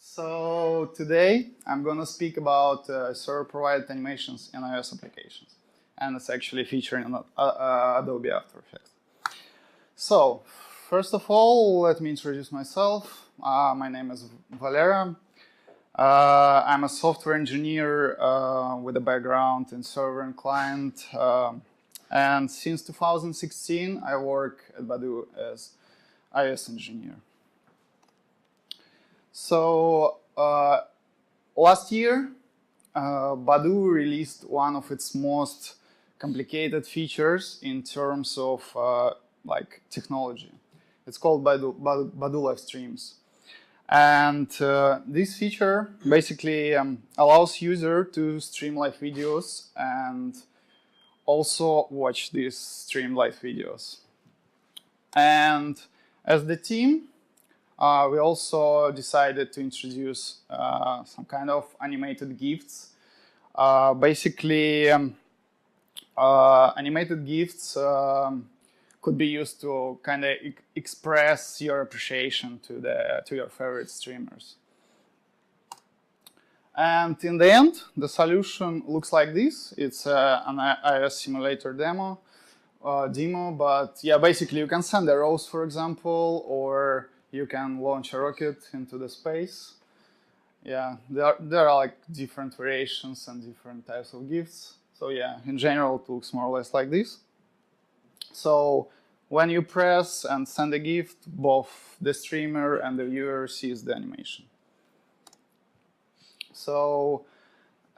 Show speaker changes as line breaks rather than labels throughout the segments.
So today I'm going to speak about server-provided animations in iOS applications, and it's actually featured in Adobe After Effects. So first of all, let me introduce myself. My name is Valerii. I'm a software engineer with a background in server and client, and since 2016 I work at Badoo as iOS engineer. So last year, Badoo released one of its most complicated features in terms of technology. It's called Badoo Live Streams. And this feature basically allows user to stream live videos and also watch these stream live videos. And as the team, we also decided to introduce some kind of animated GIFs. Animated GIFs could be used to kind of express your appreciation to your favorite streamers. And in the end, the solution looks like this. It's an iOS simulator demo, but yeah, basically you can send arrows, for example, or you can launch a rocket into the space. Yeah, there are like different variations and different types of GIFs. So yeah, in general, it looks more or less like this. So when you press and send a GIF, both the streamer and the viewer sees the animation. So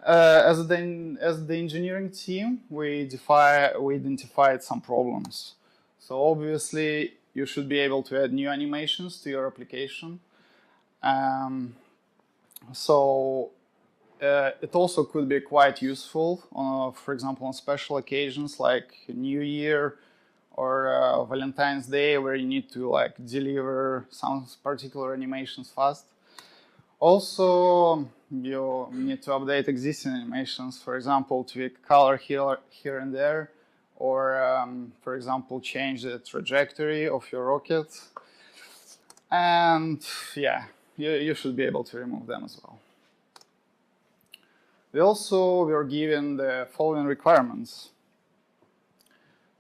as the engineering team, we identified some problems. So obviously, you should be able to add new animations to your application. It also could be quite useful, for example, on special occasions like New Year or Valentine's Day, where you need to deliver some particular animations fast. Also, you need to update existing animations, for example, tweak color here and there, or, for example, change the trajectory of your rocket. And yeah, you should be able to remove them as well. We also were given the following requirements.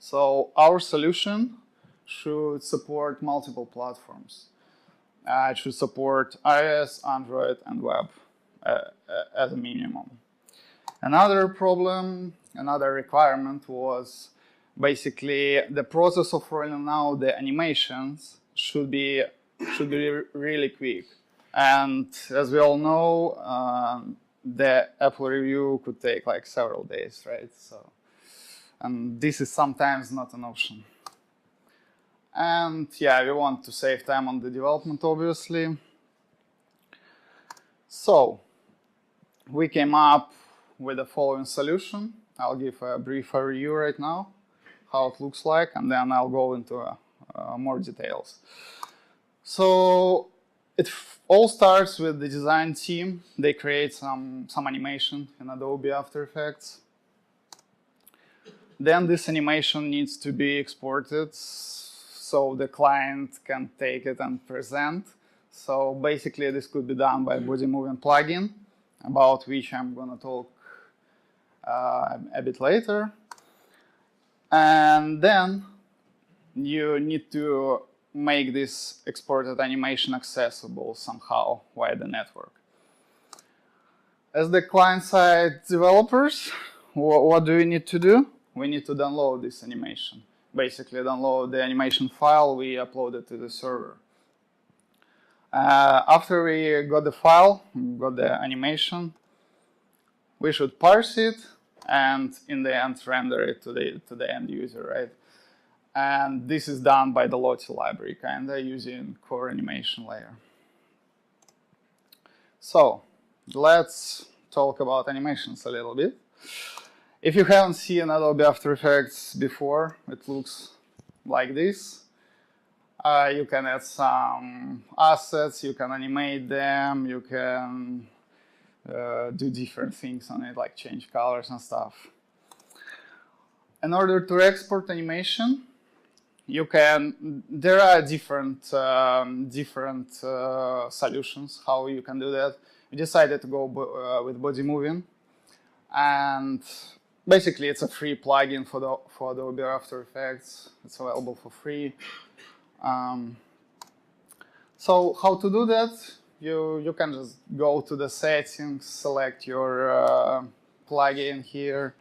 So our solution should support multiple platforms. It should support iOS, Android, and web as a minimum. Another requirement was basically the process of rolling out the animations should be really quick. And as we all know, the Apple review could take like several days, right? And this is sometimes not an option. And yeah, we want to save time on the development, obviously. So we came up with the following solution. I'll give a brief review right now, how it looks like, and then I'll go into more details. So it all starts with the design team. They create some animation in Adobe After Effects. Then this animation needs to be exported so the client can take it and present. So basically this could be done by body moving plugin, about which I'm going to talk a bit later. And then you need to make this exported animation accessible somehow via the network. As the client-side developers, what do we need to do? We need to download this animation. Basically download the animation file we uploaded to the server. After we got the file, got the animation, we should parse it and in the end render it to the end user, right? And this is done by the Lottie library, kinda using core animation layer. So let's talk about animations a little bit. If you haven't seen Adobe After Effects before, it looks like this. You can add some assets, you can animate them, you can do different things on it, like change colors and stuff. In order to export animation, there are different solutions how you can do that. We decided to go with body moving, and basically it's a free plugin for the Adobe After Effects. It's available for free. So how to do that? You can just go to the settings, select your plugin here,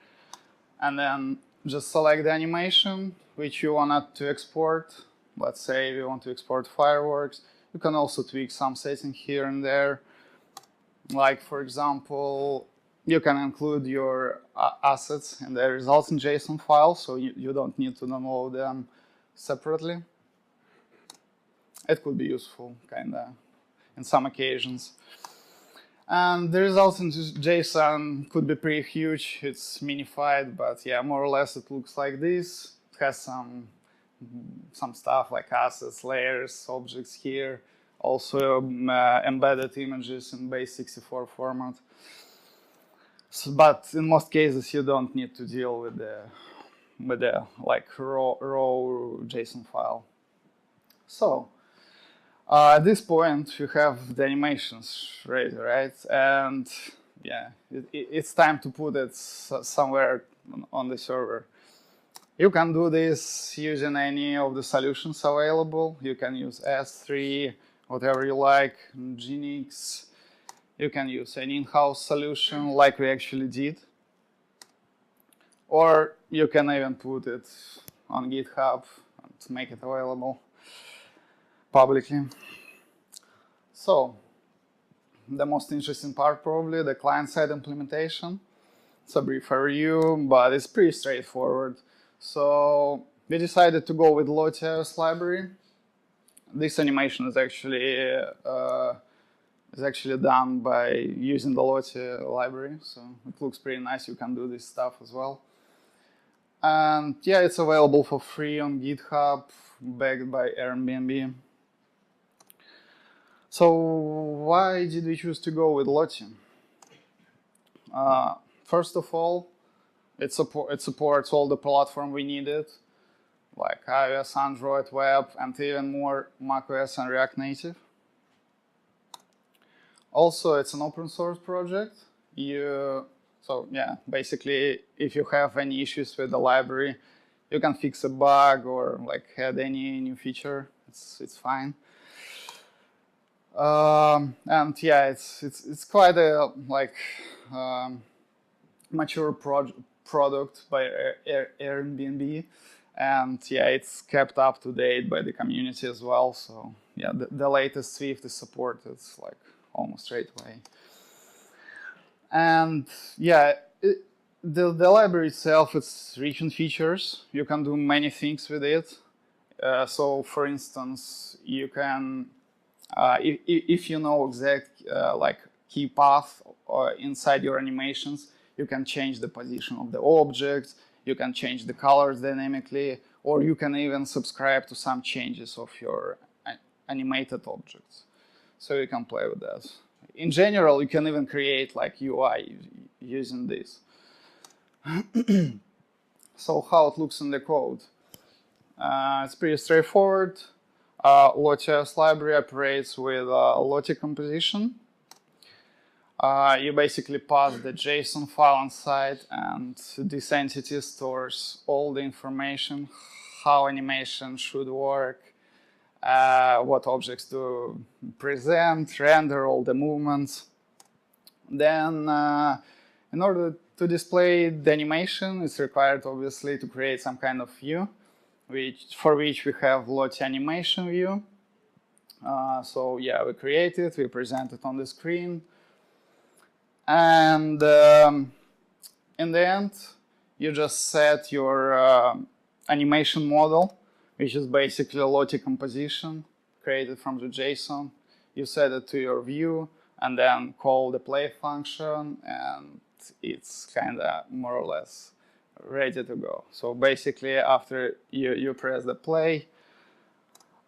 and then just select the animation which you want to export. Let's say we want to export fireworks. You can also tweak some settings here and there. Like, for example, you can include your assets in the resulting JSON file, so you don't need to download them separately. It could be useful, kinda, in some occasions. And the resultant JSON could be pretty huge. It's minified, but yeah, more or less it looks like this. It has some stuff like assets, layers, objects here. Also embedded images in base64 format. So, but in most cases, you don't need to deal with the like raw JSON file. So at this point, you have the animations ready, right? And yeah, it's time to put it somewhere on the server. You can do this using any of the solutions available. You can use S3, whatever you like, Nginx. You can use an in-house solution like we actually did. Or you can even put it on GitHub and make it available publicly. So, the most interesting part probably, the client-side implementation. It's a brief review, but it's pretty straightforward. So, we decided to go with Lottie library. This animation is actually done by using the Lottie library, so it looks pretty nice. You can do this stuff as well. And yeah, it's available for free on GitHub, backed by Airbnb. So why did we choose to go with Lottie? First of all, it supports all the platform we needed, like iOS, Android, web, and even more macOS and React Native. Also, it's an open source project. So yeah, basically, if you have any issues with the library, you can fix a bug or like add any new feature. It's fine. And yeah, it's quite a mature product by Airbnb, and yeah, it's kept up to date by the community as well. So yeah, the latest Swift is supported like almost straight away. And yeah, the library itself, it's rich in features. You can do many things with it. So for instance, you can if you know exact like key path inside your animations, you can change the position of the object, you can change the colors dynamically, or you can even subscribe to some changes of your animated objects. So you can play with that. In general, you can even create like UI using this. So how it looks in the code? It's pretty straightforward. Lottie's library operates with LOTComposition. You basically pass the JSON file inside, and this entity stores all the information, how animation should work, what objects to present, render all the movements. Then, in order to display the animation, it's required obviously to create some kind of view, for which we have Lottie animation view. So yeah, we create it, we present it on the screen. And in the end, you just set your animation model, which is basically a LOTComposition created from the JSON. You set it to your view and then call the play function, and it's kind of more or less ready to go. So basically, after you press the play,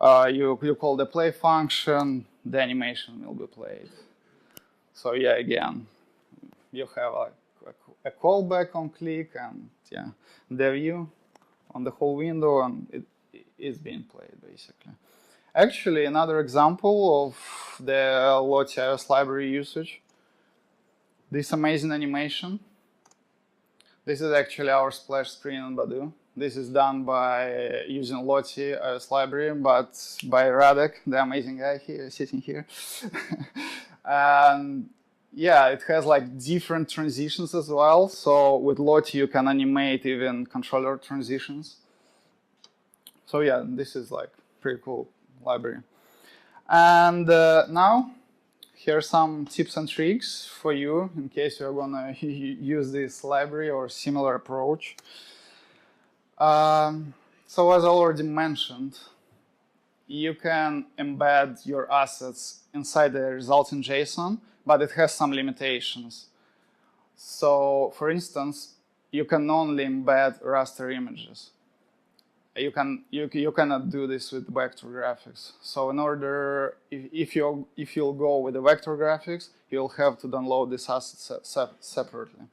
you call the play function, the animation will be played. So yeah, again, you have a callback on click, and yeah, the view on the whole window, and is being played, basically. Actually, another example of the Lottie iOS library usage. This amazing animation. This is actually our splash screen in Badoo. This is done by using Lottie iOS library, but by Radek, the amazing guy here sitting here. And yeah, it has like different transitions as well. So with Lottie, you can animate even controller transitions. So yeah, this is like pretty cool library. And now, here are some tips and tricks for you in case you're gonna use this library or similar approach. So as I already mentioned, you can embed your assets inside the resulting JSON, but it has some limitations. So for instance, you can only embed raster images. You cannot do this with vector graphics. So in order, if you'll go with the vector graphics, you'll have to download this asset separately.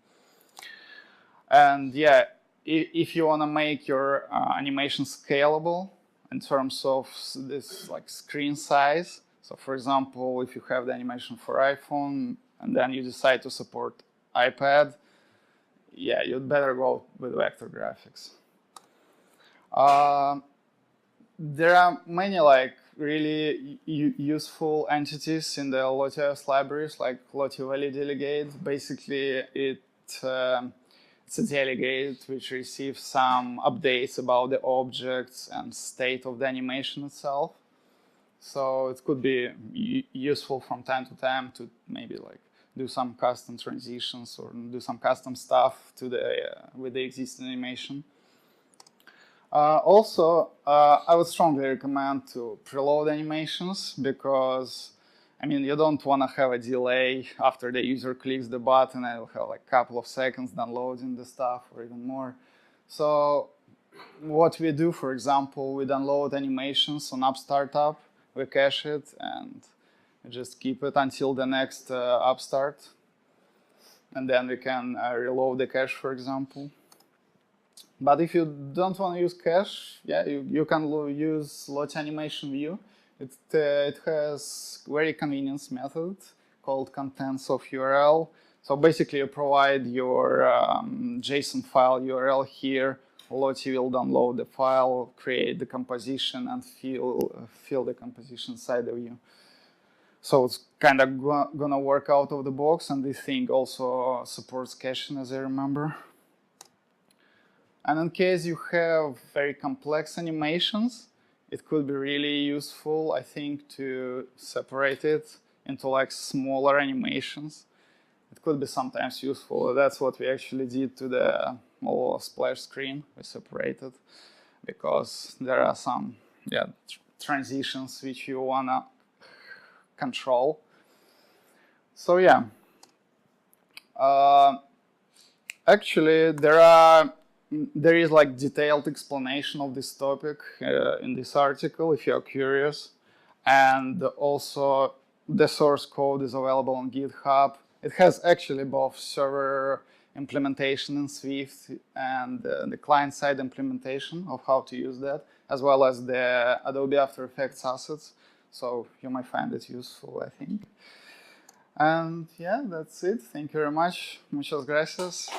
And yeah, if you want to make your animation scalable in terms of this like screen size, so for example, if you have the animation for iPhone and then you decide to support iPad, yeah, you'd better go with vector graphics. There are many like really useful entities in the Lottie iOS libraries, like Lottie Value Delegate. Basically, it's a delegate which receives some updates about the objects and state of the animation itself. So it could be useful from time to time to maybe like do some custom transitions or do some custom stuff to with the existing animation. Also, I would strongly recommend to preload animations because, I mean, you don't want to have a delay after the user clicks the button and it'll have like a couple of seconds downloading the stuff or even more. So what we do, for example, we download animations on App Startup, we cache it, and we just keep it until the next App Start. And then we can reload the cache, for example. But if you don't want to use cache, yeah, you can use Lottie Animation View. It has very convenient method called contents of URL. So basically, you provide your JSON file URL here. Lottie will download the file, create the composition, and fill the composition inside the view. So it's kind of gonna work out of the box, and this thing also supports caching, as I remember. And in case you have very complex animations, it could be really useful, I think, to separate it into like smaller animations. It could be sometimes useful. That's what we actually did to the splash screen. We separated because there are some transitions which you wanna control. So yeah, actually there is like detailed explanation of this topic in this article if you are curious, and also the source code is available on GitHub. It has actually both server implementation in Swift and the client-side implementation of how to use that, as well as the Adobe After Effects assets. So you might find it useful, I think. And yeah, that's it. Thank you very much. Muchas gracias.